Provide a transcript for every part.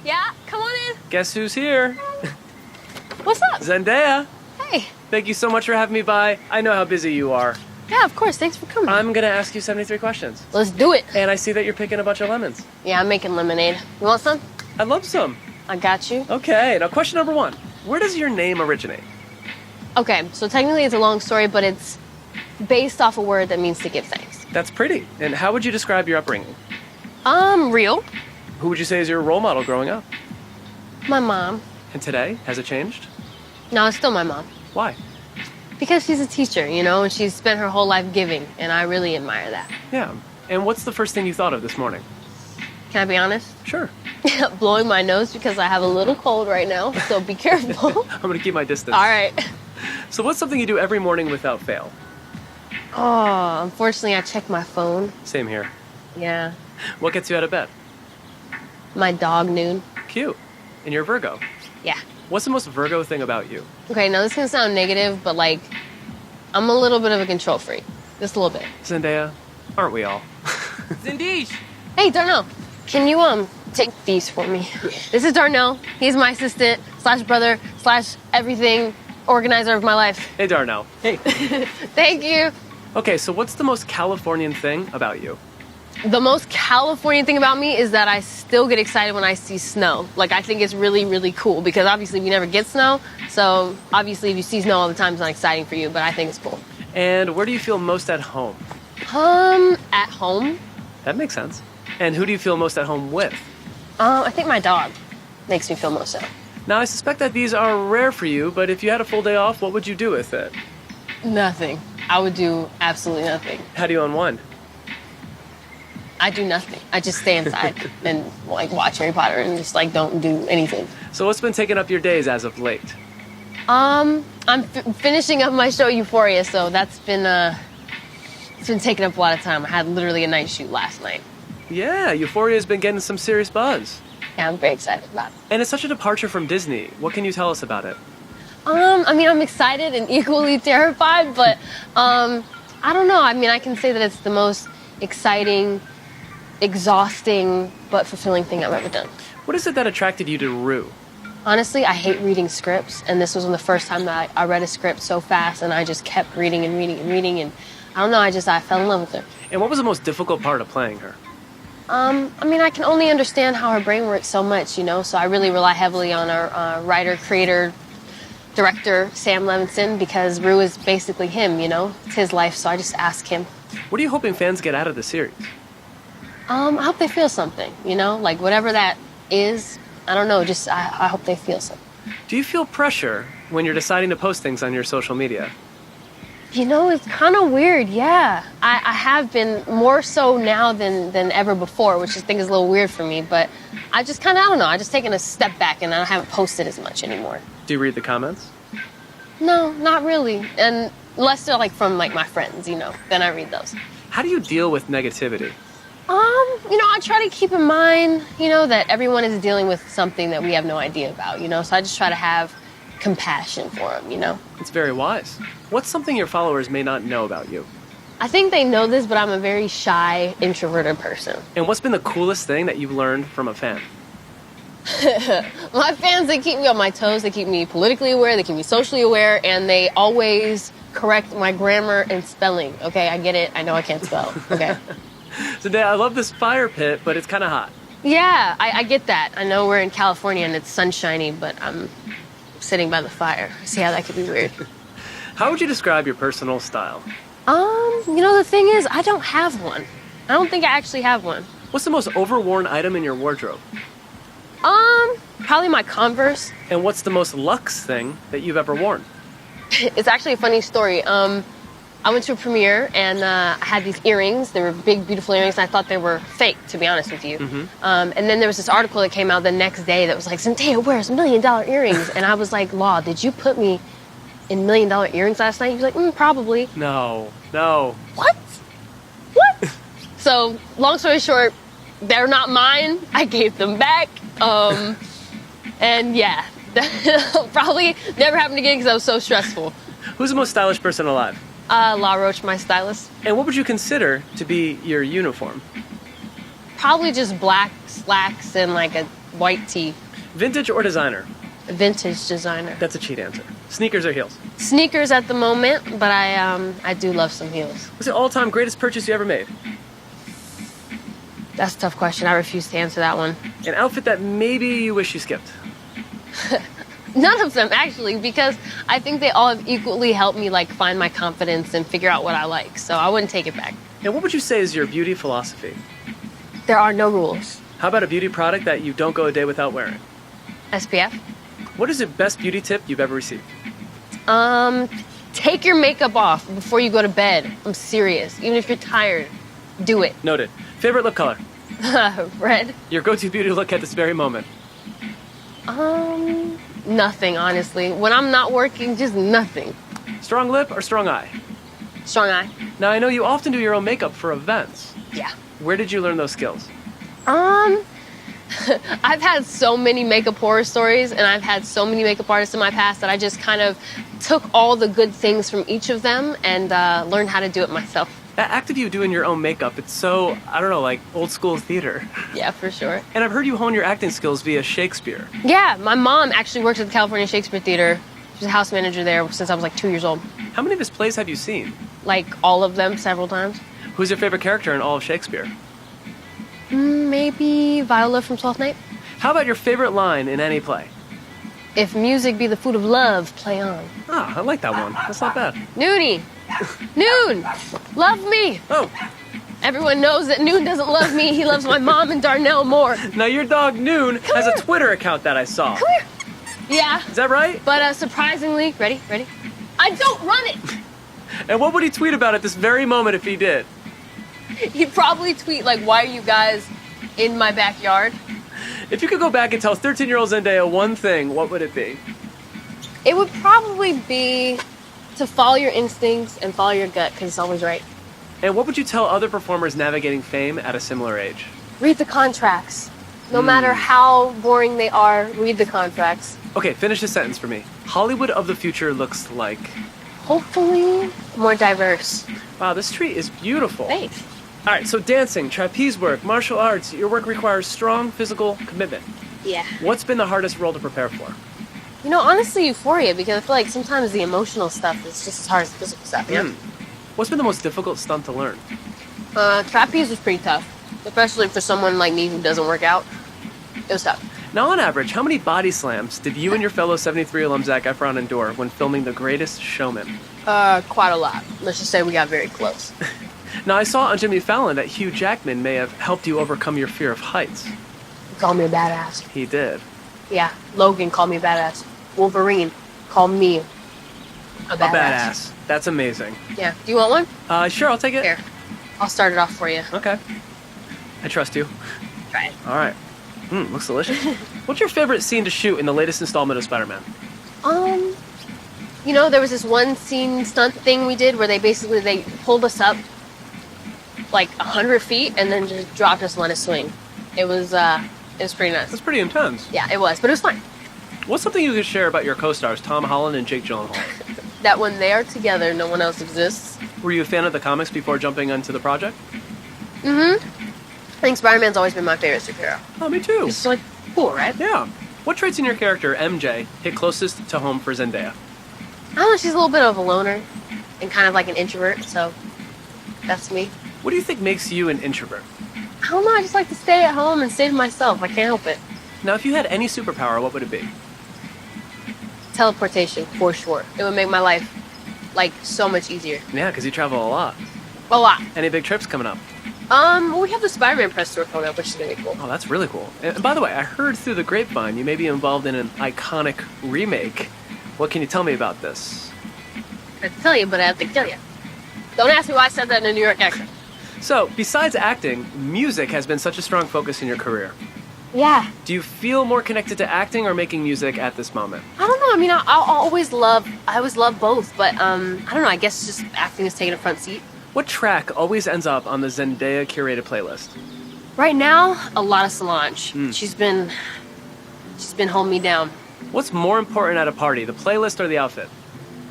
Yeah, come on in. Guess who's here? What's up? Zendaya. Hey. Thank you so much for having me by. I know how busy you are. Yeah, of course. Thanks for coming. I'm gonna ask you 73 questions. Let's do it. And I see that you're picking a bunch of lemons. Yeah, I'm making lemonade. You want some? I'd love some. I got you. Okay, now question number 1. Where does your name originate? Okay, so technically it's a long story, but it's based off a word that means to give thanks. That's pretty. And how would you describe your upbringing? Real. Who would you say is your role model growing up? My mom. And today, has it changed? No, it's still my mom. Why? Because she's a teacher, you know, and she's spent her whole life giving, and I really admire that. Yeah. And what's the first thing you thought of this morning? Can I be honest? Sure. Blowing my nose because I have a little cold right now, so be careful. I'm gonna keep my distance. All right. So what's something you do every morning without fail? Oh, unfortunately, I check my phone. Same here. Yeah. What gets you out of bed? My dog, Noon. Cute. And you're a Virgo. Yeah. What's the most Virgo thing about you? Okay, now this can sound negative, but like, I'm a little bit of a control freak. Just a little bit. Zendaya, aren't we all? Zendeej! Hey, Darnell, can you, take these for me? This is Darnell. He's my assistant / brother / everything organizer of my life. Hey, Darnell. Hey. Thank you. Okay, so what's the most Californian thing about you? The most Californian thing about me is that I still get excited when I see snow. Like, I think it's really, really cool because obviously we never get snow. So obviously if you see snow all the time, it's not exciting for you, but I think it's cool. And where do you feel most at home? At home. That makes sense. And who do you feel most at home with? I think my dog makes me feel most at home. Now, I suspect that these are rare for you, but if you had a full day off, what would you do with it? Nothing. I would do absolutely nothing. How do you unwind? I do nothing. I just stay inside and like watch Harry Potter and just like don't do anything. So what's been taking up your days as of late? I'm finishing up my show Euphoria, so that's been it's been taking up a lot of time. I had literally a night shoot last night. Yeah, Euphoria's been getting some serious buzz. Yeah, I'm very excited about it. And it's such a departure from Disney. What can you tell us about it? I mean, I'm excited and equally terrified, but I don't know. I mean, I can say that it's the most exciting, exhausting, but fulfilling thing I've ever done. What is it that attracted you to Rue? Honestly, I hate reading scripts, and this was the first time that I read a script so fast, and I just kept reading and reading and reading, and I don't know, I fell in love with her. And what was the most difficult part of playing her? I mean, I can only understand how her brain works so much, you know, so I really rely heavily on our writer, creator, director, Sam Levinson, because Rue is basically him, you know? It's his life, so I just ask him. What are you hoping fans get out of the series? I hope they feel something, you know? Like, whatever that is, I don't know, just I hope they feel something. Do you feel pressure when you're deciding to post things on your social media? You know, it's kind of weird, yeah. I have been more so now than ever before, which I think is a little weird for me, but I just kind of, I don't know, I just taken a step back and I haven't posted as much anymore. Do you read the comments? No, not really. And unless they're like from like my friends, you know, then I read those. How do you deal with negativity? You know, I try to keep in mind, you know, that everyone is dealing with something that we have no idea about, you know, so I just try to have compassion for them, you know? It's very wise. What's something your followers may not know about you? I think they know this, but I'm a very shy, introverted person. And what's been the coolest thing that you've learned from a fan? My fans, they keep me on my toes, they keep me politically aware, they keep me socially aware, and they always correct my grammar and spelling, okay? I get it, I know I can't spell, okay? Today, I love this fire pit, but it's kind of hot. Yeah, I get that. I know we're in California and it's sunshiny, but I'm sitting by the fire. See how that could be weird. How would you describe your personal style? You know, the thing is, I don't have one. I don't think I actually have one. What's the most overworn item in your wardrobe? Probably my Converse. And what's the most luxe thing that you've ever worn? It's actually a funny story. I went to a premiere and I had these earrings. They were big, beautiful earrings, and I thought they were fake, to be honest with you. Mm-hmm. And then there was this article that came out the next day that was like, Zendaya wears $1 million earrings. And I was like, Law, did you put me in $1 million earrings last night? He was like, probably. No. What? So, long story short, they're not mine. I gave them back. And yeah, that'll probably never happen again because that was so stressful. Who's the most stylish person alive? La Roche, my stylist. And what would you consider to be your uniform? Probably just black slacks and like a white tee. Vintage or designer? Vintage designer. That's a cheat answer. Sneakers or heels? Sneakers at the moment, but I do love some heels. What's the all-time greatest purchase you ever made? That's a tough question. I refuse to answer that one. An outfit that maybe you wish you skipped? None of them, actually, because I think they all have equally helped me, like, find my confidence and figure out what I like. So I wouldn't take it back. And what would you say is your beauty philosophy? There are no rules. How about a beauty product that you don't go a day without wearing? SPF. What is the best beauty tip you've ever received? Take your makeup off before you go to bed. I'm serious. Even if you're tired, do it. Noted. Favorite lip color? Red? Your go-to beauty look at this very moment? Nothing, honestly. When I'm not working, just nothing. Strong lip or strong eye? Strong eye. Now, I know you often do your own makeup for events. Yeah. Where did you learn those skills? I've had so many makeup horror stories, and I've had so many makeup artists in my past that I just kind of took all the good things from each of them and learned how to do it myself. That act of you doing your own makeup, it's so, I don't know, like old school theater. Yeah, for sure. And I've heard you hone your acting skills via Shakespeare. Yeah, my mom actually worked at the California Shakespeare Theater. She was a house manager there since I was like 2 years old. How many of his plays have you seen? Like all of them, several times. Who's your favorite character in all of Shakespeare? Maybe Viola from Twelfth Night. How about your favorite line in any play? If music be the food of love, play on. Ah, I like that one. That's not bad. Noonie! Noon! Love me! Oh, Everyone knows that Noon doesn't love me. He loves my mom and Darnell more. now your dog Noon has here. a Twitter account that I saw. Come here. Yeah, Is that right? but surprisingly, ready? I don't run it! And what would he tweet about at this very moment if he did? He'd probably tweet like, why are you guys in my backyard? If you could go back and tell 13-year-old Zendaya one thing, what would it be? It would probably be to follow your instincts and follow your gut, because it's always right. And what would you tell other performers navigating fame at a similar age? Read the contracts. No matter how boring they are, read the contracts. Okay, finish this sentence for me. Hollywood of the future looks like... Hopefully, more diverse. Wow, this tree is beautiful. Thanks. All right, so dancing, trapeze work, martial arts, your work requires strong physical commitment. Yeah. What's been the hardest role to prepare for? You know, honestly, Euphoria, because I feel like sometimes the emotional stuff is just as hard as the physical stuff, you know? What's been the most difficult stunt to learn? Trapeze was pretty tough, especially for someone like me who doesn't work out. It was tough. Now, on average, how many body slams did you and your fellow 73 alum Zac Efron endure when filming The Greatest Showman? Quite a lot. Let's just say we got very close. Now, I saw on Jimmy Fallon that Hugh Jackman may have helped you overcome your fear of heights. He called me a badass. He did. Yeah, Logan called me a badass. Wolverine called me a badass. A badass. That's amazing. Yeah. Do you want one? Sure, I'll take it. Here. I'll start it off for you. Okay. I trust you. Try it. All right. Looks delicious. What's your favorite scene to shoot in the latest installment of Spider-Man? You know, there was this one scene stunt thing we did where they pulled us up like 100 feet and then just dropped us and let us swing. It was pretty nice. That's pretty intense. Yeah, it was, but it was fun. What's something you could share about your co-stars, Tom Holland and Jake Gyllenhaal? That when they are together, no one else exists. Were you a fan of the comics before jumping into the project? I think Spider-Man's always been my favorite superhero. Oh, me too. It's like cool, right? Yeah. What traits in your character, MJ, hit closest to home for Zendaya? I don't know, she's a little bit of a loner and kind of like an introvert, so that's me. What do you think makes you an introvert? I don't know, I just like to stay at home and stay to myself. I can't help it. Now, if you had any superpower, what would it be? Teleportation, for sure. It would make my life, like, so much easier. Yeah, because you travel a lot. A lot. Any big trips coming up? We have the Spider-Man press tour coming up, which is gonna be cool. Oh, that's really cool. And by the way, I heard through the grapevine you may be involved in an iconic remake. What can you tell me about this? I have to tell you, but I have to kill you. Don't ask me why I said that in a New York accent. So, besides acting, music has been such a strong focus in your career. Yeah. Do you feel more connected to acting or making music at this moment? I don't know. I mean, I always love both, but I don't know. I guess just acting is taking a front seat. What track always ends up on the Zendaya curated playlist? Right now, a lot of Solange. She's been holding me down. What's more important at a party, the playlist or the outfit?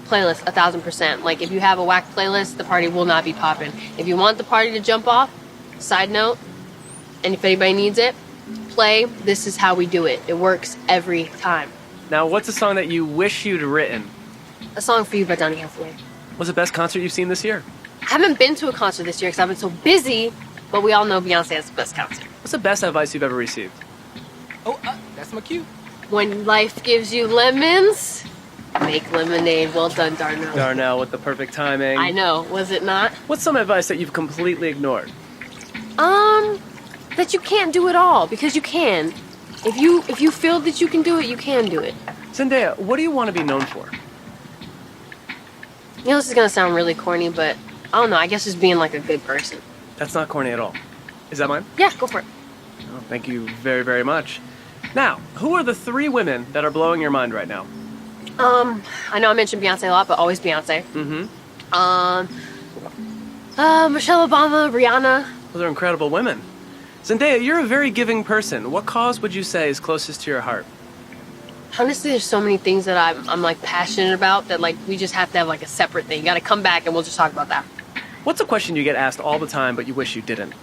Playlist, 1,000%. Like, if you have a whack playlist, the party will not be popping. If you want the party to jump off, side note, and if anybody needs it, play, this is how we do it. It works every time. Now, what's a song that you wish you'd written? A Song for You by Donny Hathaway. What's the best concert you've seen this year? I haven't been to a concert this year because I've been so busy, but we all know Beyonce has the best concert. What's the best advice you've ever received? Oh, that's my cue. When life gives you lemons, make lemonade. Well done, Darnell. Darnell with the perfect timing. I know, was it not? What's some advice that you've completely ignored? That you can't do it all, because you can. If you feel that you can do it, you can do it. Zendaya, what do you want to be known for? You know, this is gonna sound really corny, but I don't know, I guess just being like a good person. That's not corny at all. Is that mine? Yeah, go for it. Oh, thank you very, very much. Now, who are the 3 women that are blowing your mind right now? I know I mentioned Beyonce a lot, but always Beyonce. Mm-hmm. Michelle Obama, Rihanna. Those are incredible women. Zendaya, you're a very giving person. What cause would you say is closest to your heart? Honestly, there's so many things that I'm like passionate about that like we just have to have like a separate thing. You gotta come back and we'll just talk about that. What's a question you get asked all the time but you wish you didn't?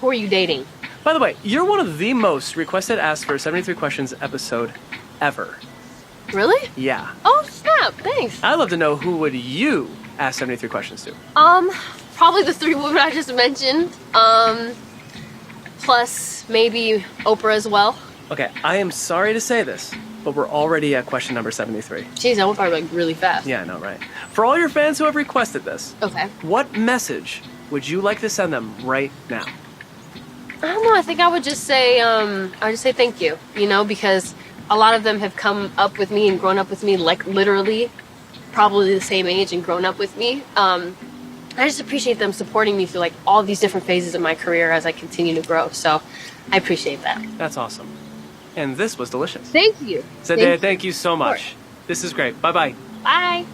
Who are you dating? By the way, you're one of the most requested Asked for 73 Questions episode ever. Really? Yeah. Oh snap! Thanks. I'd love to know who would you ask 73 questions to? Probably the 3 women I just mentioned. Plus maybe Oprah as well. Okay, I am sorry to say this, but we're already at question number 73. Jeez, I went by like really fast. Yeah, I know, right? For all your fans who have requested this, Okay. what message would you like to send them right now? I don't know. I think I would just say, thank you. You know, because a lot of them have come up with me and grown up with me, like literally, probably the same age and grown up with me. I just appreciate them supporting me through like all these different phases of my career as I continue to grow. So, I appreciate that. That's awesome. And this was delicious. Thank you. Zendaya, thank you so much. This is great. Bye-bye. Bye.